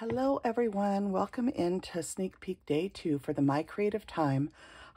Hello everyone, welcome into sneak peek day 2 for the My Creative Time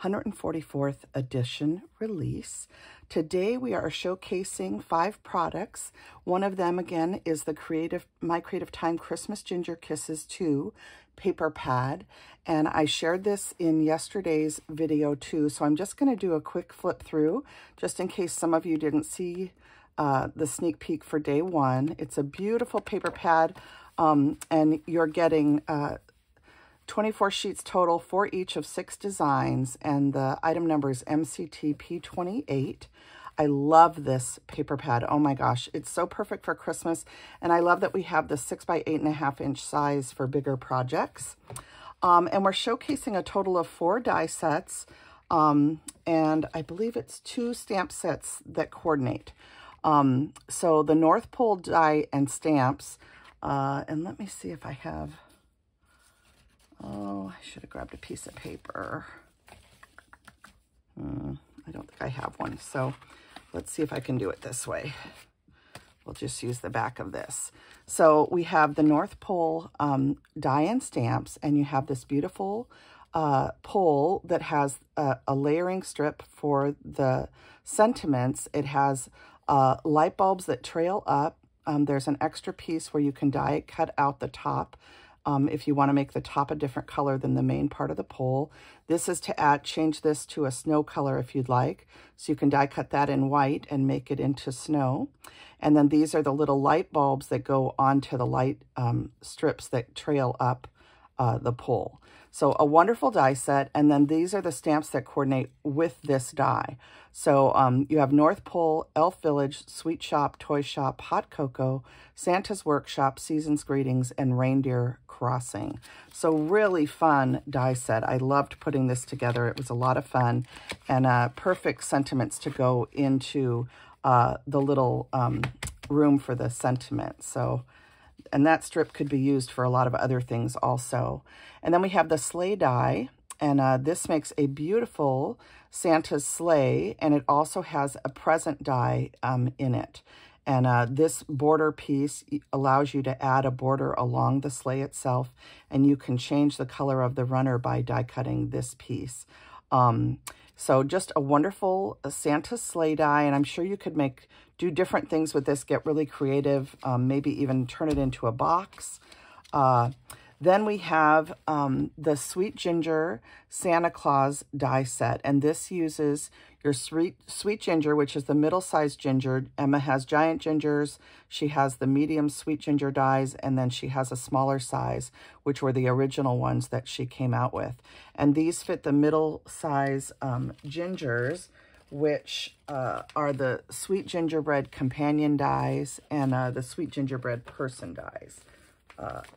144th edition release. Today we are showcasing 5 products. One of them again is the My Creative Time Christmas Ginger Kisses 2 paper pad, and I shared this in yesterday's video too, so I'm just going to do a quick flip through just in case some of you didn't see the sneak peek for day 1. It's a beautiful paper pad. And you're getting 24 sheets total for each of 6 designs, and the item number is MCT-P28. I love this paper pad. Oh my gosh, it's so perfect for Christmas, and I love that we have the 6 by 8.5 inch size for bigger projects. And we're showcasing a total of 4 die sets, and I believe it's 2 stamp sets that coordinate. So the North Pole die and stamps. And let me see if I have, I should have grabbed a piece of paper. I don't think I have one. So let's see if I can do it this way. We'll just use the back of this. So we have the North Pole die and stamps, and you have this beautiful pole that has a layering strip for the sentiments. It has light bulbs that trail up. There's an extra piece where you can die cut out the top if you want to make the top a different color than the main part of the pole. This is to change this to a snow color if you'd like. So you can die cut that in white and make it into snow. And then these are the little light bulbs that go onto the light strips that trail up the pole. So a wonderful die set, and then these are the stamps that coordinate with this die. So you have North Pole, Elf Village, Sweet Shop, Toy Shop, Hot Cocoa, Santa's Workshop, Season's Greetings, and Reindeer Crossing. So really fun die set. I loved putting this together. It was a lot of fun, and perfect sentiments to go into the little room for the sentiment. So, and that strip could be used for a lot of other things also. And then we have the Sleigh Die, and this makes a beautiful Santa's sleigh, and it also has a present die in it. And this border piece allows you to add a border along the sleigh itself, and you can change the color of the runner by die cutting this piece. So just a wonderful Santa sleigh die, and I'm sure you could do different things with this, get really creative, maybe even turn it into a box. Then we have the Sweet Ginger Santa Claus die set, and this uses your sweet ginger, which is the middle-sized ginger. Emma has giant gingers. She has the medium sweet ginger dies, and then she has a smaller size, which were the original ones that she came out with. And these fit the middle size gingers, which are the Sweet Gingerbread Companion dies and the Sweet Gingerbread Person dies.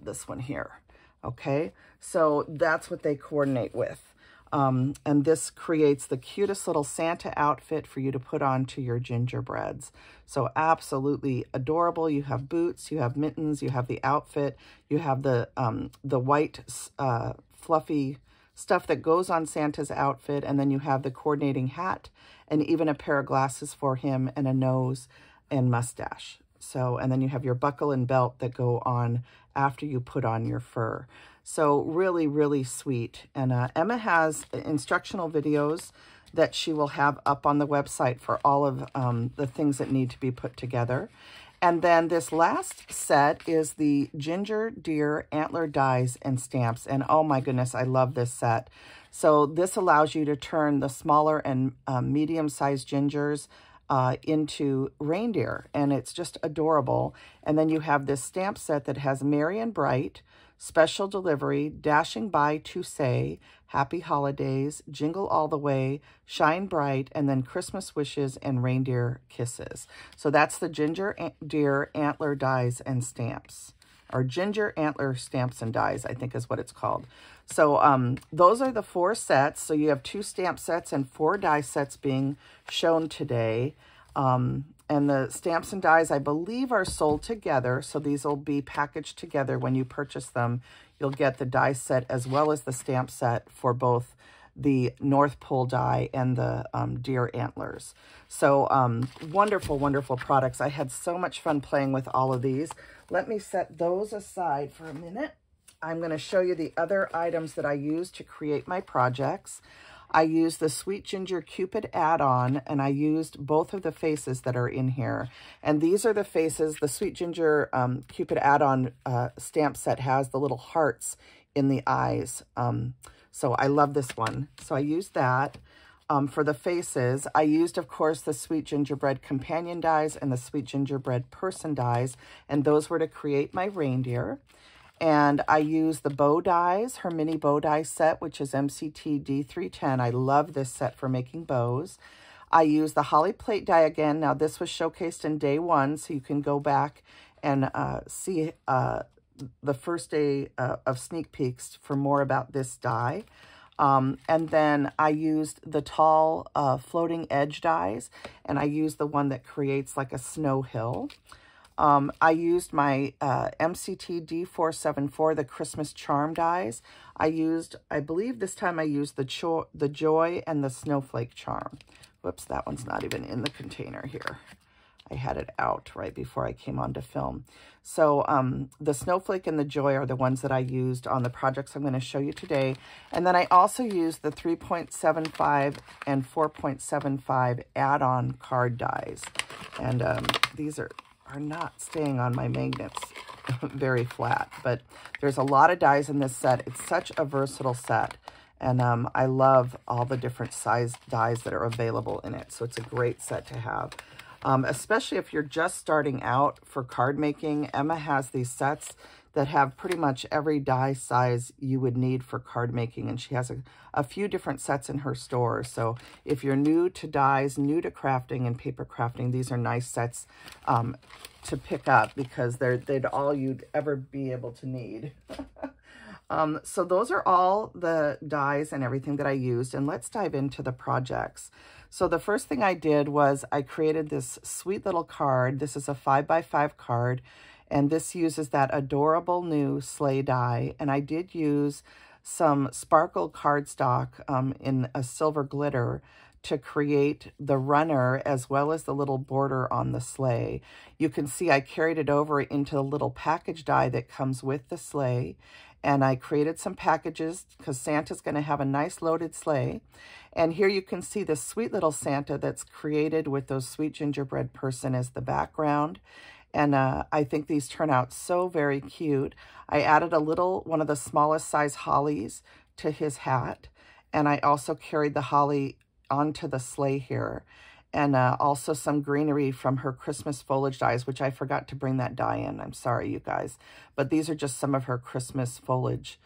This one here. Okay, so that's what they coordinate with. And this creates the cutest little Santa outfit for you to put onto your gingerbreads. So absolutely adorable. You have boots, you have mittens, you have the outfit, you have the white fluffy stuff that goes on Santa's outfit, and then you have the coordinating hat and even a pair of glasses for him and a nose and mustache. So, and then you have your buckle and belt that go on after you put on your fur. So really, really sweet. And Emma has instructional videos that she will have up on the website for all of the things that need to be put together. And then this last set is the Ginger Deer Antler dies and stamps. And oh my goodness, I love this set. So this allows you to turn the smaller and medium-sized gingers into reindeer, and it's just adorable. And then you have this stamp set that has Merry and Bright, Special Delivery, Dashing By to Say, Happy Holidays, Jingle All the Way, Shine Bright, and then Christmas Wishes and Reindeer Kisses. So that's the Ginger Deer Antler dies and stamps, or Ginger Antler Stamps and Dies, I think is what it's called. So those are the 4 sets. So you have 2 stamp sets and 4 die sets being shown today. And the stamps and dies, I believe, are sold together. So these will be packaged together when you purchase them. You'll get the die set as well as the stamp set for both the North Pole die and the deer antlers. So wonderful, wonderful products. I had so much fun playing with all of these. Let me set those aside for a minute. I'm going to show you the other items that I used to create my projects. I used the Sweet Ginger Cupid add-on, and I used both of the faces that are in here. And these are the faces. The Sweet Ginger Cupid add-on stamp set has the little hearts in the eyes. So I love this one. So I used that. For the faces, I used, of course, the Sweet Gingerbread Companion dies and the Sweet Gingerbread Person dies, and those were to create my reindeer. And I used the bow dies, her mini bow die set, which is MCT D310. I love this set for making bows. I used the holly plate die again. Now, this was showcased in day 1, so you can go back and see the first day of sneak peeks for more about this die. And then I used the tall floating edge dies, and I used the one that creates like a snow hill. I used my MCT D474, the Christmas Charm dies. I believe this time I used the Joy and the Snowflake Charm. Whoops, that one's not even in the container here. I had it out right before I came on to film. So the Snowflake and the Joy are the ones that I used on the projects I'm going to show you today. And then I also used the 3.75 and 4.75 add-on card dies. And these are not staying on my magnets very flat, but there's a lot of dies in this set. It's such a versatile set. And I love all the different size dies that are available in it. So it's a great set to have. Especially if you're just starting out for card making. Emma has these sets that have pretty much every die size you would need for card making, and she has a few different sets in her store. So if you're new to dies, new to crafting and paper crafting, these are nice sets to pick up because they're all you'd ever be able to need. So those are all the dies and everything that I used, and let's dive into the projects. So the first thing I did was I created this sweet little card. This is a 5x5 card, and this uses that adorable new Sleigh Die. And I did use some sparkle cardstock in a silver glitter to create the runner as well as the little border on the sleigh. You can see I carried it over into the little package die that comes with the sleigh. And I created some packages because Santa's going to have a nice loaded sleigh. And here you can see the sweet little Santa that's created with those Sweet Gingerbread Person as the background. And I think these turn out so very cute. I added one of the smallest size hollies to his hat. And I also carried the holly onto the sleigh here. And also some greenery from her Christmas foliage dies, which I forgot to bring that die in. I'm sorry, you guys. But these are just some of her Christmas foliage,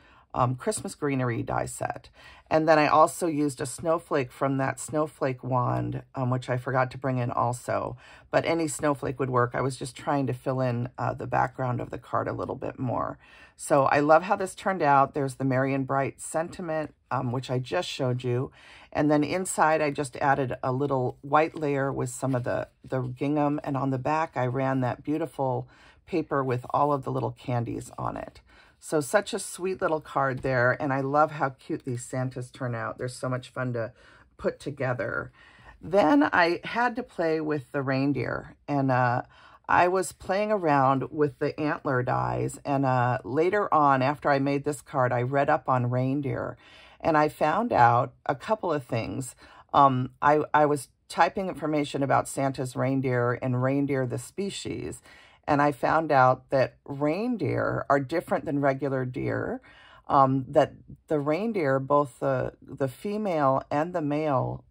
Christmas greenery die set. And then I also used a snowflake from that snowflake wand, which I forgot to bring in also. But any snowflake would work. I was just trying to fill in the background of the card a little bit more. So I love how this turned out. There's the Merry and Bright sentiment, which I just showed you. And then inside, I just added a little white layer with some of the gingham. And on the back, I ran that beautiful paper with all of the little candies on it. So such a sweet little card there. And I love how cute these Santas turn out. They're so much fun to put together. Then I had to play with the reindeer. And I was playing around with the antler dies. And later on, after I made this card, I read up on reindeer. And I found out a couple of things. I was typing information about Santa's reindeer and reindeer the species. And I found out that reindeer are different than regular deer. That the reindeer, both the female and the male,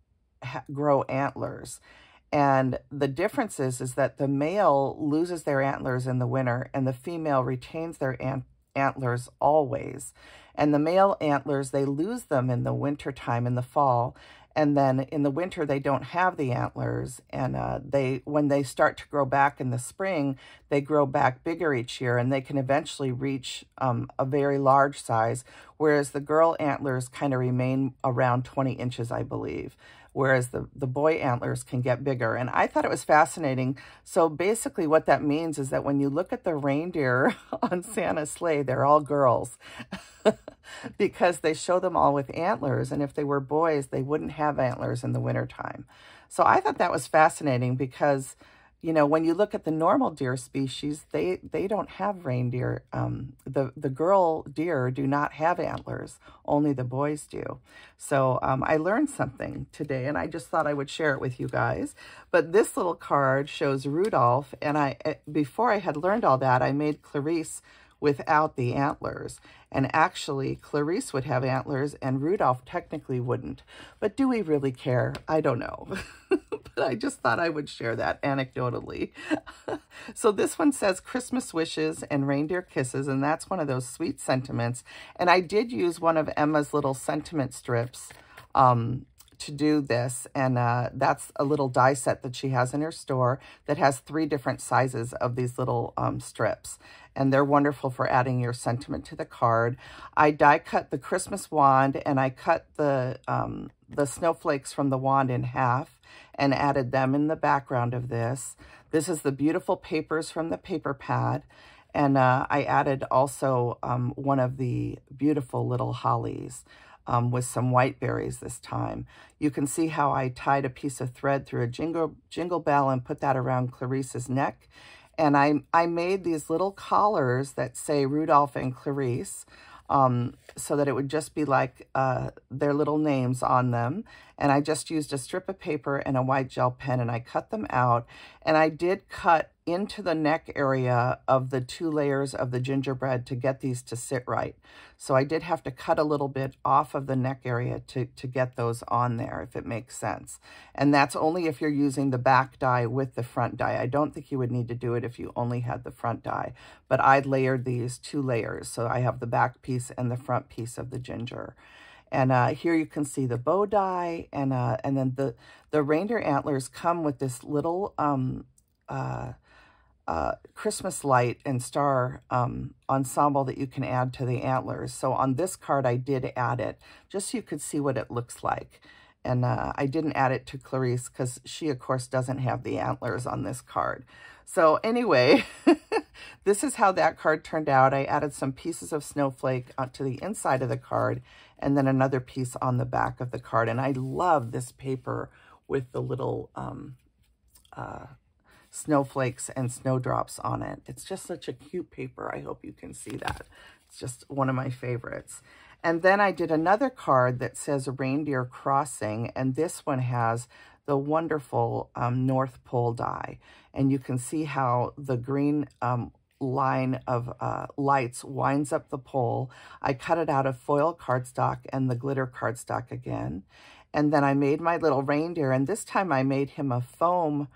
grow antlers. And the difference is that the male loses their antlers in the winter and the female retains their antlers always. And the male antlers, they lose them in the winter time, in the fall. And then in the winter, they don't have the antlers. And when they start to grow back in the spring, they grow back bigger each year. And they can eventually reach a very large size. Whereas the girl antlers kind of remain around 20 inches, I believe. Whereas the boy antlers can get bigger. And I thought it was fascinating. So basically what that means is that when you look at the reindeer on Santa's sleigh, they're all girls. Because they show them all with antlers. And if they were boys, they wouldn't have antlers in the wintertime. So I thought that was fascinating because, you know, when you look at the normal deer species, they don't have reindeer. The girl deer do not have antlers. Only the boys do. So I learned something today, and I just thought I would share it with you guys. But this little card shows Rudolph, and before I had learned all that, I made Clarice without the antlers. And actually, Clarice would have antlers and Rudolph technically wouldn't. But do we really care? I don't know. But I just thought I would share that anecdotally. So this one says Christmas wishes and reindeer kisses, and that's one of those sweet sentiments. And I did use one of Emma's little sentiment strips to do this, and that's a little die set that she has in her store that has 3 different sizes of these little strips, and they're wonderful for adding your sentiment to the card. I die cut the Christmas wand, and I cut the snowflakes from the wand in half and added them in the background of this. This is the beautiful papers from the paper pad, and I added also one of the beautiful little hollies. With some white berries this time. You can see how I tied a piece of thread through a jingle bell and put that around Clarice's neck. And I made these little collars that say Rudolph and Clarice, so that it would just be like their little names on them. And I just used a strip of paper and a white gel pen, and I cut them out. And I did cut into the neck area of the 2 layers of the gingerbread to get these to sit right. So I did have to cut a little bit off of the neck area to get those on there, if it makes sense. And that's only if you're using the back die with the front die. I don't think you would need to do it if you only had the front die. But I layered these 2 layers. So I have the back piece and the front piece of the ginger. And here you can see the bow die, and then the reindeer antlers come with this little Christmas light and star ensemble that you can add to the antlers. So on this card, I did add it, just so you could see what it looks like. And I didn't add it to Clarice because she, of course, doesn't have the antlers on this card. So anyway, this is how that card turned out. I added some pieces of snowflake to the inside of the card, and then another piece on the back of the card. And I love this paper with the little snowflakes and snowdrops on it. It's just such a cute paper. I hope you can see that. It's just one of my favorites. And then I did another card that says Reindeer Crossing, and this one has the wonderful North Pole die. And you can see how the green line of lights winds up the pole. I cut it out of foil cardstock and the glitter cardstock again. And then I made my little reindeer, and this time I made him a foam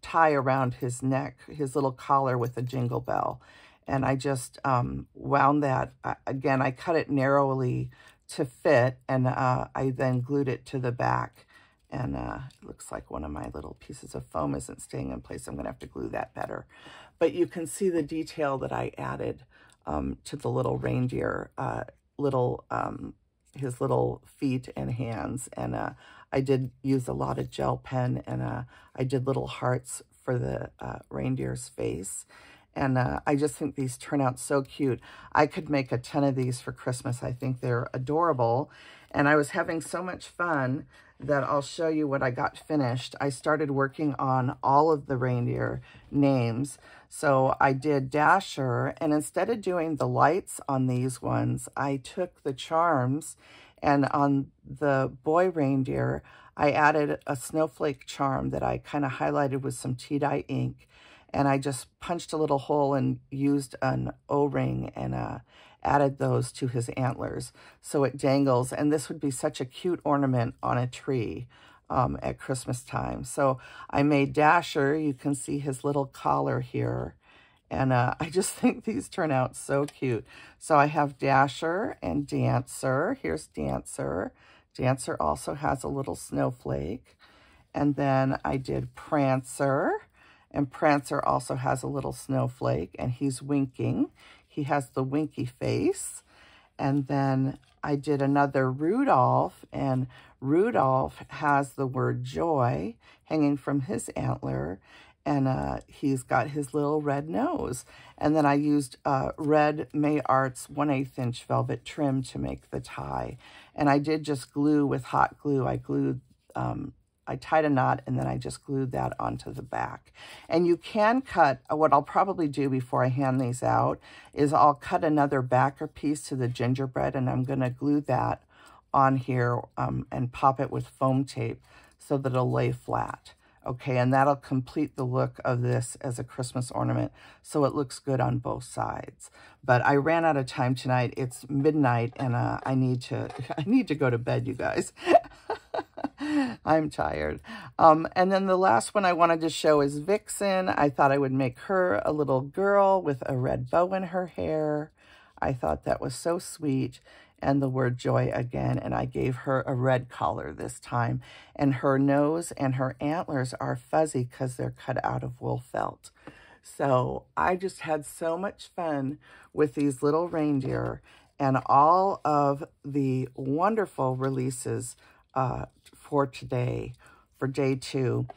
tie around his neck, his little collar with a jingle bell. And I just wound that, again, I cut it narrowly to fit, and I then glued it to the back. And it looks like one of my little pieces of foam isn't staying in place. I'm going to have to glue that better. But you can see the detail that I added to the little reindeer, his little feet and hands. And I did use a lot of gel pen, and I did little hearts for the reindeer's face. And I just think these turn out so cute. I could make a ton of these for Christmas. I think they're adorable. And I was having so much fun that I'll show you what I got finished. I started working on all of the reindeer names. So I did Dasher, and instead of doing the lights on these ones, I took the charms, and on the boy reindeer, I added a snowflake charm that I kind of highlighted with some tea dye ink. And I just punched a little hole and used an O-ring and added those to his antlers so it dangles. And this would be such a cute ornament on a tree at Christmas time. So I made Dasher. You can see his little collar here. And I just think these turn out so cute. So I have Dasher and Dancer. Here's Dancer. Dancer also has a little snowflake. And then I did Prancer. And Prancer also has a little snowflake, and he's winking. He has the winky face. And then I did another Rudolph, and Rudolph has the word joy hanging from his antler, and he's got his little red nose. And then I used red May Arts 1/8 inch velvet trim to make the tie. And I did just glue with hot glue. I glued I tied a knot and then I just glued that onto the back. And you can cut, what I'll probably do before I hand these out is I'll cut another backer piece to the gingerbread, and I'm gonna glue that on here and pop it with foam tape so that it'll lay flat. Okay, and that'll complete the look of this as a Christmas ornament, so it looks good on both sides. But I ran out of time tonight. It's midnight, and I need to go to bed, you guys. I'm tired. And then the last one I wanted to show is Vixen. I thought I would make her a little girl with a red bow in her hair. I thought that was so sweet. And the word joy again, and I gave her a red collar this time. And her nose and her antlers are fuzzy because they're cut out of wool felt. So I just had so much fun with these little reindeer and all of the wonderful releases for today, for day 2.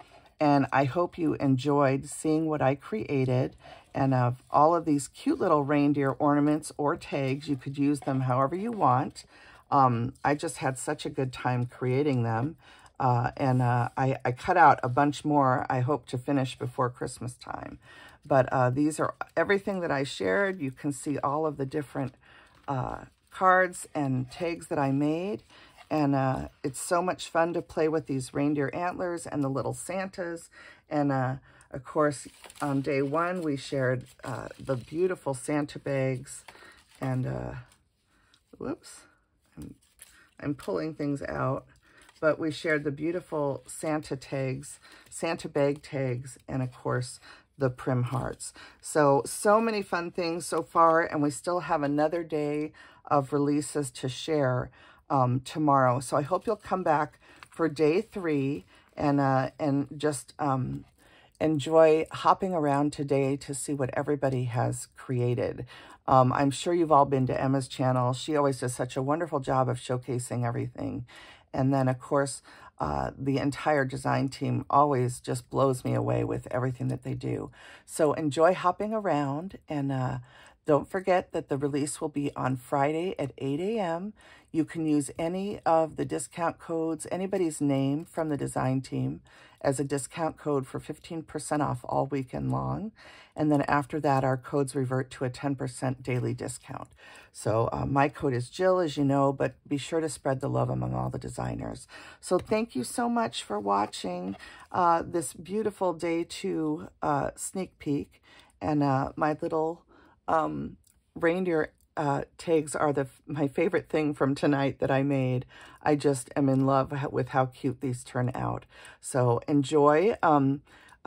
And I hope you enjoyed seeing what I created. And of all of these cute little reindeer ornaments or tags, you could use them however you want. I just had such a good time creating them. I cut out a bunch more I hope to finish before Christmas time. But these are everything that I shared. You can see all of the different cards and tags that I made. And it's so much fun to play with these reindeer antlers and the little Santas. And of course, on day 1, we shared the beautiful Santa bags. And, whoops, I'm pulling things out. But we shared the beautiful Santa tags, Santa bag tags, and of course, the Prim Hearts. So many fun things so far, and we still have another day of releases to share tomorrow. So I hope you'll come back for day 3 and just enjoy hopping around today to see what everybody has created. I'm sure you've all been to Emma's channel. She always does such a wonderful job of showcasing everything. And then, of course, the entire design team always just blows me away with everything that they do. So enjoy hopping around, and don't forget that the release will be on Friday at 8 a.m. You can use any of the discount codes, anybody's name from the design team, as a discount code for 15% off all weekend long. And then after that, our codes revert to a 10% daily discount. So my code is Jill, as you know, but be sure to spread the love among all the designers. So thank you so much for watching this beautiful day 2 sneak peek. And my little reindeer tags are my favorite thing from tonight that I made. I just am in love with how cute these turn out. So enjoy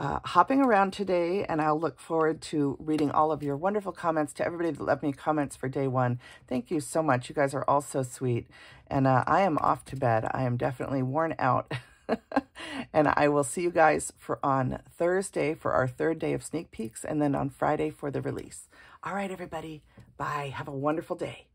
hopping around today, and I'll look forward to reading all of your wonderful comments. To everybody that left me comments for day 1, thank you so much. You guys are all so sweet. And I am off to bed. I am definitely worn out. And I will see you guys on Thursday for our 3rd day of sneak peeks, and then on Friday for the release. All right, everybody. Bye. Have a wonderful day.